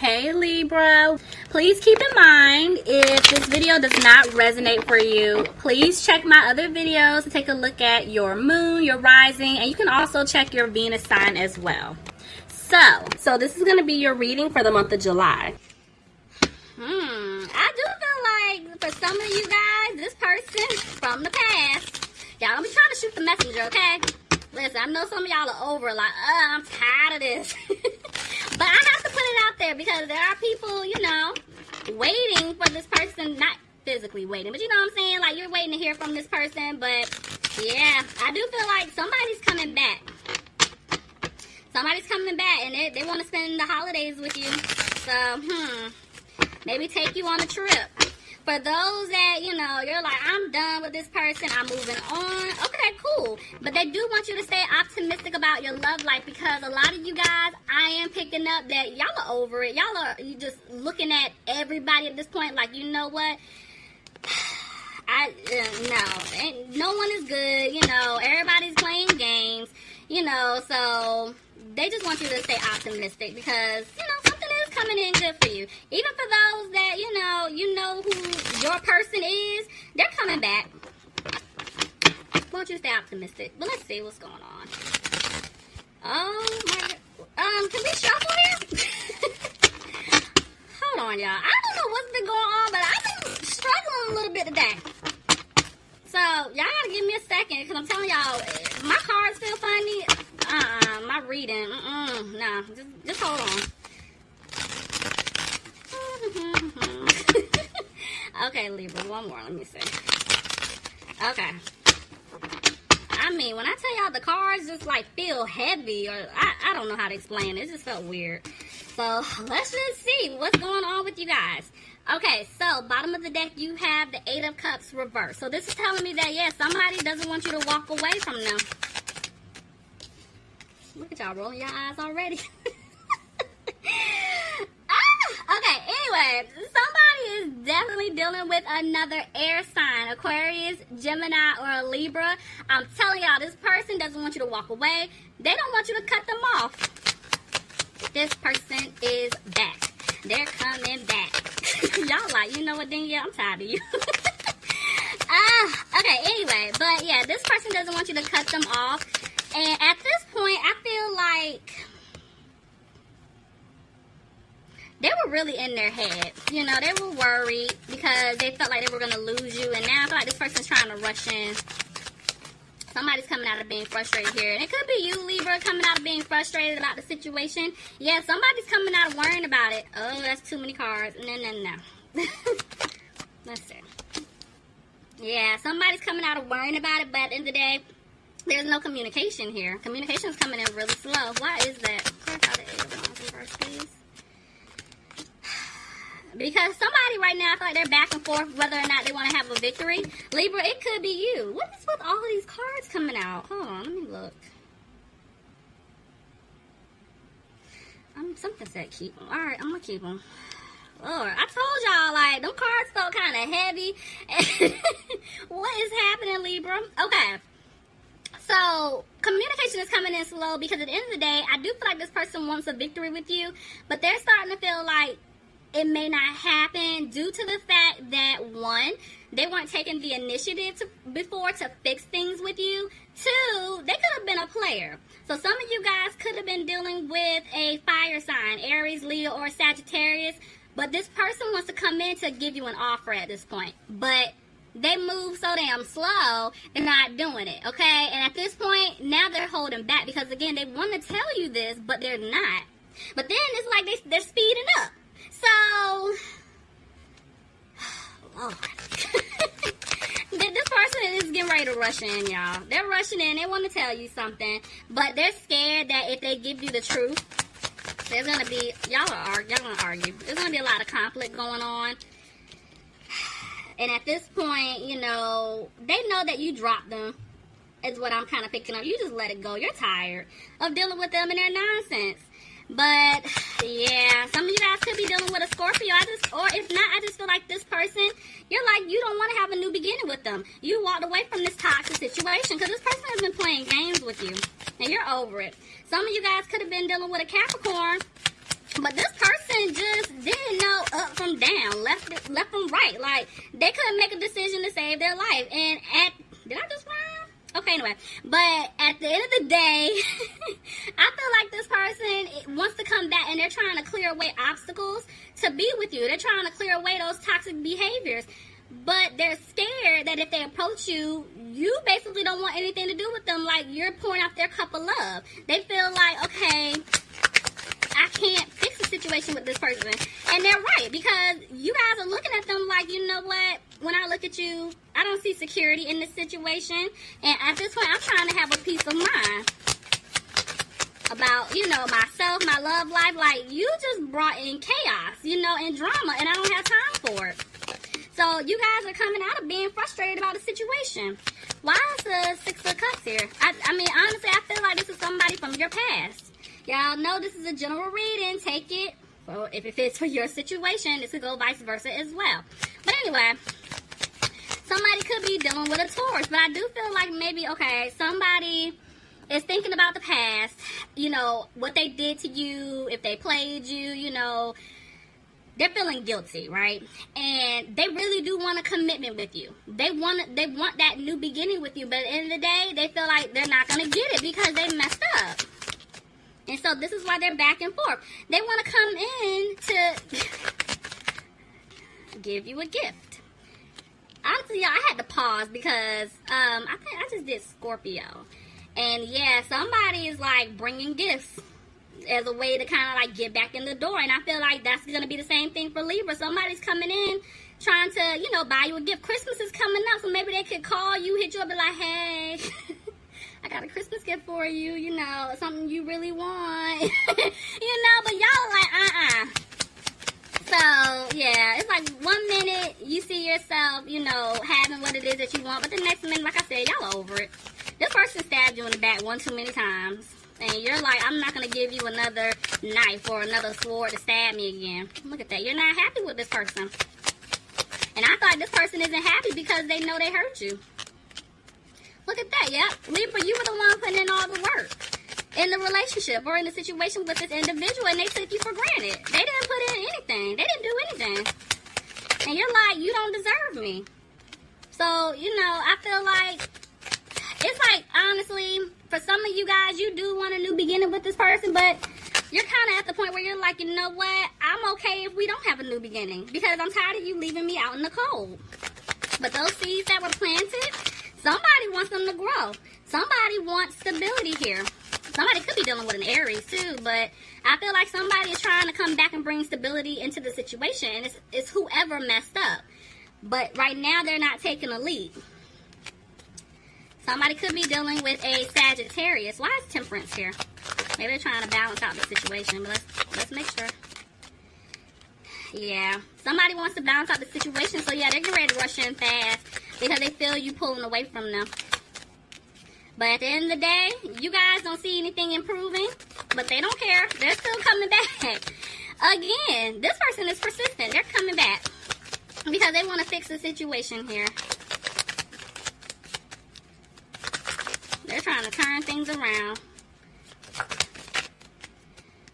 Hey Libra, please keep in mind if this video does not resonate for you, please check my other videos to take a look at your moon, your rising, and you can also check your Venus sign as well. So this is going to be your reading for the month of July. I do feel like for some of you guys, this person from the past, y'all don't be trying to shoot the messenger, okay? Listen, I know some of y'all are over like, I'm tired of this. But I have to put it out there because there are people, you know, waiting for this person, not physically waiting, but you know what I'm saying? Like, you're waiting to hear from this person, but yeah, I do feel like somebody's coming back. Somebody's coming back, and they want to spend the holidays with you. So, maybe take you on a trip. For those that, you know, you're like, I'm done with this person, I'm moving on. Okay, cool. But they do want you to stay optimistic about your love life because a lot of you guys, I am picking up that y'all are over it. Y'all are just looking at everybody at this point like, you know what? No one is good. You know, everybody's playing games. You know, so they just want you to stay optimistic because, you know, something is coming in good for you. Even for those that, you know who your person is, they're coming back. Won't you stay optimistic? But let's see what's going on. Oh, my, can we shuffle here? Hold on, y'all. I don't know what's been going on, but I've been struggling a little bit today. So, y'all gotta give me a second, because I'm telling y'all, my cards feel funny. My reading, no, just hold on. Okay, Libra, one more, let me see. Okay. I mean, when I tell y'all the cards just, like, feel heavy, or I don't know how to explain it. It just felt weird. So, let's just see what's going on with you guys. Okay, so bottom of the deck, you have the 8 of Cups reversed. So this is telling me that, yeah, somebody doesn't want you to walk away from them. Look at y'all rolling your eyes already. Okay, anyway, somebody is definitely dealing with another air sign, Aquarius, Gemini, or a Libra. I'm telling y'all, this person doesn't want you to walk away. They don't want you to cut them off. This person is back. They're coming back. Y'all like, you know what, Danielle? I'm tired of you. Okay, anyway, but yeah, this person doesn't want you to cut them off. And at this point, I feel like they were really in their head. You know, they were worried because they felt like they were going to lose you. And now I feel like this person's trying to rush in. Somebody's coming out of being frustrated here. And it could be you, Libra, coming out of being frustrated about the situation. Yeah, somebody's coming out of worrying about it. Oh, that's too many cards. No. Let's see. Yeah, somebody's coming out of worrying about it, but at the end of the day, there's no communication here. Communication's coming in really slow. Why is that? Clarify the 8 of Wands in reverse, please. Because somebody right now, I feel like they're back and forth whether or not they want to have a victory. Libra, it could be you. What is with all of these cards coming out? Hold on, let me look. Something said keep them. Alright, I'm going to keep them. Lord, I told y'all, like, them cards felt kind of heavy. What is happening, Libra? Okay. So, communication is coming in slow because at the end of the day, I do feel like this person wants a victory with you, but they're starting to feel like it may not happen due to the fact that, 1, they weren't taking the initiative before to fix things with you. 2, they could have been a player. So some of you guys could have been dealing with a fire sign, Aries, Leo, or Sagittarius, but this person wants to come in to give you an offer at this point. But they move so damn slow, they're not doing it, okay? And at this point, now they're holding back because, again, they want to tell you this, but they're not. But then it's like they're speeding up. So, Lord. This person is getting ready to rush in, y'all. They're rushing in. They want to tell you something, but they're scared that if they give you the truth, there's going to be, y'all going to argue. There's going to be a lot of conflict going on. And at this point, you know, they know that you dropped them, is what I'm kind of picking up. You just let it go. You're tired of dealing with them and their nonsense. But, yeah, some of you guys could be dealing with a Scorpio. Or if not, I just feel like this person, you're like, you don't want to have a new beginning with them. You walked away from this toxic situation because this person has been playing games with you. And you're over it. Some of you guys could have been dealing with a Capricorn. But this person just down, left them right. Like, they couldn't make a decision to save their life. And did I just rhyme? Okay, anyway. But at the end of the day, I feel like this person wants to come back and they're trying to clear away obstacles to be with you. They're trying to clear away those toxic behaviors. But they're scared that if they approach you, you basically don't want anything to do with them. Like, you're pouring out their cup of love. They feel like, okay, I can't fix the situation with this person. And they're right, because you guys are looking at them like, you know what? When I look at you, I don't see security in this situation. And at this point, I'm trying to have a peace of mind about, you know, myself, my love life. Like, you just brought in chaos, you know, and drama, and I don't have time for it. So you guys are coming out of being frustrated about the situation. Why is the Six of Cups here? I mean, honestly, I feel like this is somebody from your past. Y'all know this is a general reading. Take it. Well, if it fits for your situation, this could go vice versa as well. But anyway, somebody could be dealing with a Taurus. But I do feel like maybe, okay, somebody is thinking about the past. You know, what they did to you, if they played you, you know. They're feeling guilty, right? And they really do want a commitment with you. They want that new beginning with you. But at the end of the day, they feel like they're not going to get it because they messed up. And so this is why they're back and forth. They want to come in to give you a gift. Honestly, I had to pause because I think I just did Scorpio. And yeah, somebody is like bringing gifts as a way to kind of like get back in the door. And I feel like that's going to be the same thing for Libra. Somebody's coming in trying to, you know, buy you a gift. Christmas is coming up, so maybe they could call you, hit you up, and be like, hey, I got a Christmas gift for you, you know, something you really want. You know, but y'all are like, So, yeah, it's like 1 minute you see yourself, you know, having what it is that you want, but the next minute, like I said, y'all over it. This person stabbed you in the back one too many times. And you're like, I'm not going to give you another knife or another sword to stab me again. Look at that. You're not happy with this person. And I thought this person isn't happy because they know they hurt you. Look at that. Yep. Libra, you were the one putting in all the work in the relationship or in the situation with this individual, and they took you for granted. They didn't put in anything. They didn't do anything. And you're like, you don't deserve me. So, you know, I feel like it's like, honestly, for some of you guys, you do want a new beginning with this person, but you're kind of at the point where you're like, you know what? I'm okay if we don't have a new beginning because I'm tired of you leaving me out in the cold. But those seeds that were planted, somebody wants them to grow. Somebody wants stability here. Somebody could be dealing with an Aries too, but I feel like somebody is trying to come back and bring stability into the situation, and it's whoever messed up. But right now, they're not taking a lead. Somebody could be dealing with a Sagittarius. Why is Temperance here? Maybe they're trying to balance out the situation, but let's make sure. Yeah. Somebody wants to balance out the situation, so yeah, they're getting ready to rush in fast because they feel you pulling away from them. But at the end of the day, you guys don't see anything improving, but they don't care. They're still coming back. Again, this person is persistent. They're coming back because they want to fix the situation here. They're trying to turn things around.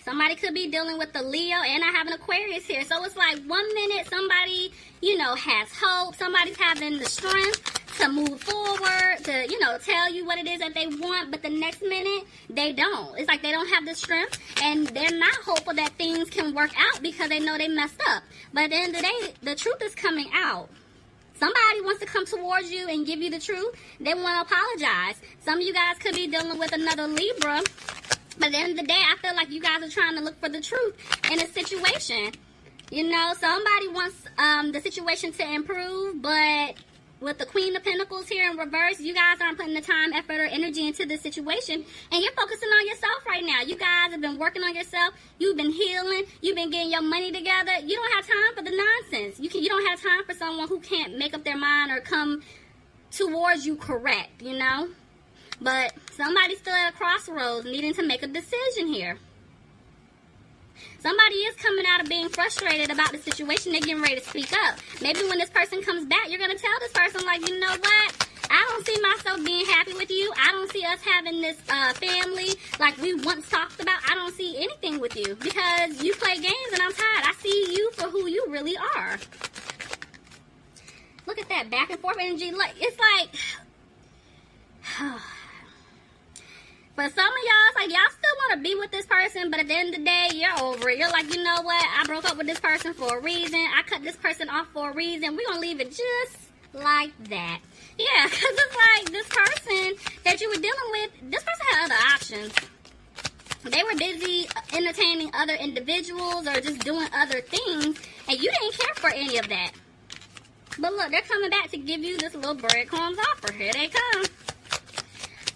Somebody could be dealing with the Leo, and I have an Aquarius here. So it's like 1 minute somebody, you know, has hope. Somebody's having the strength to move forward, to, you know, tell you what it is that they want. But the next minute, they don't. It's like they don't have the strength, and they're not hopeful that things can work out because they know they messed up. But at the end of the day, the truth is coming out. Somebody wants to come towards you and give you the truth. They want to apologize. Some of you guys could be dealing with another Libra. But at the end of the day, I feel like you guys are trying to look for the truth in a situation. You know, somebody wants the situation to improve, but with the Queen of Pentacles here in reverse, you guys aren't putting the time, effort, or energy into this situation. And you're focusing on yourself right now. You guys have been working on yourself. You've been healing. You've been getting your money together. You don't have time for the nonsense. You don't have time for someone who can't make up their mind or come towards you correct, you know? But somebody's still at a crossroads needing to make a decision here. Somebody is coming out of being frustrated about the situation. They're getting ready to speak up. Maybe when this person comes back, you're going to tell this person, like, you know what? I don't see myself being happy with you. I don't see us having this family like we once talked about. I don't see anything with you because you play games and I'm tired. I see you for who you you really are. Look at that back and forth energy. Like, it's like, for some of y'all, it's like y'all still want to be with this person, but at the end of the day, you're over it. You're like, you know what? I broke up with this person for a reason. I cut this person off for a reason. We're going to leave it just like that. Yeah, because it's like this person that you were dealing with, this person had other options. They were busy entertaining other individuals or just doing other things, and you didn't care for any of that. But look, they're coming back to give you this little breadcrumbs offer. Here they come.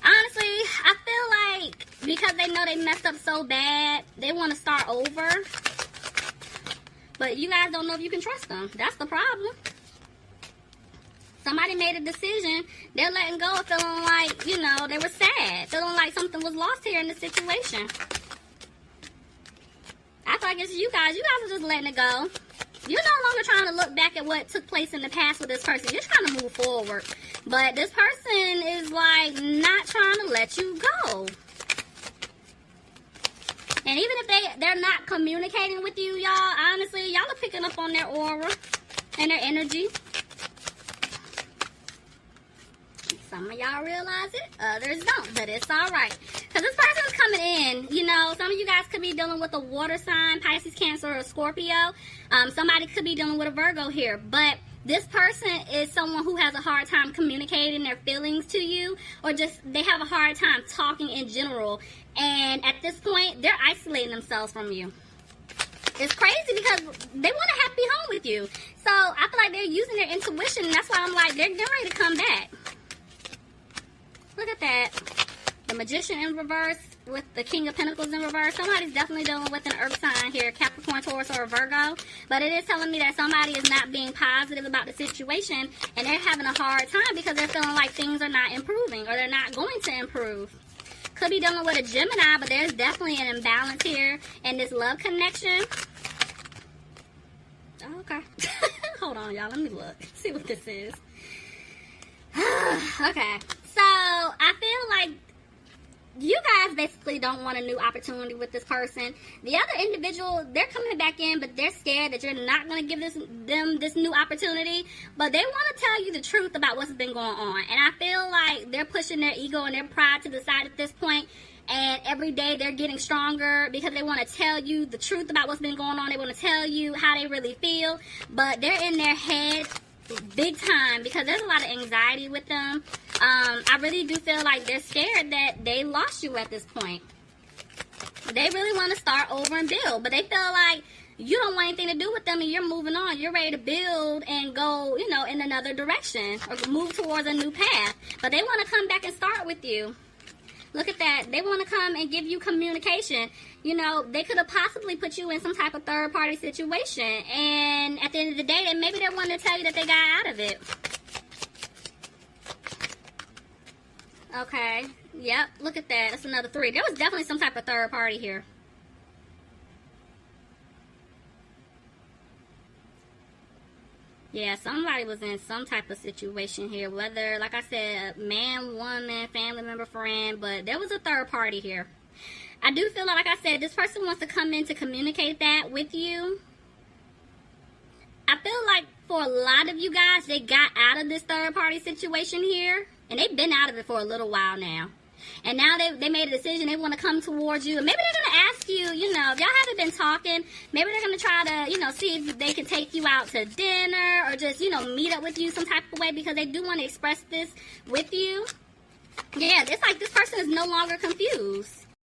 Honestly, I feel like because they know they messed up so bad, they want to start over. But you guys don't know if you can trust them. That's the problem. Somebody made a decision. They're letting go of feeling like, you know, they were sad. Feeling like something was lost here in the situation. I feel like it's you guys. You guys are just letting it go. You're no longer trying to look back at what took place in the past with this person. You're trying to move forward. But this person is like not trying to let you go. And even if they're not communicating with you, y'all, honestly, y'all are picking up on their aura and their energy. Some of y'all realize it, others don't, but it's all right. Because this person is coming in, you know, some of you guys could be dealing with a water sign, Pisces, Cancer, or Scorpio. Somebody could be dealing with a Virgo here, but this person is someone who has a hard time communicating their feelings to you, or just they have a hard time talking in general. And at this point, they're isolating themselves from you. It's crazy because they want a happy home with you. So I feel like they're using their intuition, and that's why I'm like, they're getting ready to come back. Look at that. The Magician in reverse with the King of Pentacles in reverse. Somebody's definitely dealing with an earth sign here, Capricorn, Taurus, or a Virgo. But it is telling me that somebody is not being positive about the situation, and they're having a hard time because they're feeling like things are not improving, or they're not going to improve. Could be dealing with a Gemini, but there's definitely an imbalance here in this love connection. Oh, okay. Hold on, y'all. Let me look. See what this is. Okay. So, I feel like you guys basically don't want a new opportunity with this person. The other individual, they're coming back in, but they're scared that you're not going to give them this new opportunity. But they want to tell you the truth about what's been going on. And I feel like they're pushing their ego and their pride to the side at this point. And every day they're getting stronger because they want to tell you the truth about what's been going on. They want to tell you how they really feel. But they're in their head big time because there's a lot of anxiety with them. I really do feel like they're scared that they lost you at this point. They really want to start over and build, but they feel like you don't want anything to do with them and you're moving on. You're ready to build and go, you know, in another direction or move towards a new path. But they want to come back and start with you. Look at that. They want to come and give you communication. You know, they could have possibly put you in some type of third-party situation. And at the end of the day, maybe they wanted to tell you that they got out of it. Okay. Yep. Look at that. That's another 3. There was definitely some type of third party here. Yeah, somebody was in some type of situation here. Whether, like I said, man, woman, family member, friend. But there was a third party here. I do feel like I said, this person wants to come in to communicate that with you. I feel like for a lot of you guys, they got out of this third party situation here. And they've been out of it for a little while now. And now they made a decision. They want to come towards you. And maybe they're going to ask you, you know, if y'all haven't been talking, maybe they're going to try to, you know, see if they can take you out to dinner or just, you know, meet up with you some type of way because they do want to express this with you. Yeah, it's like this person is no longer confused.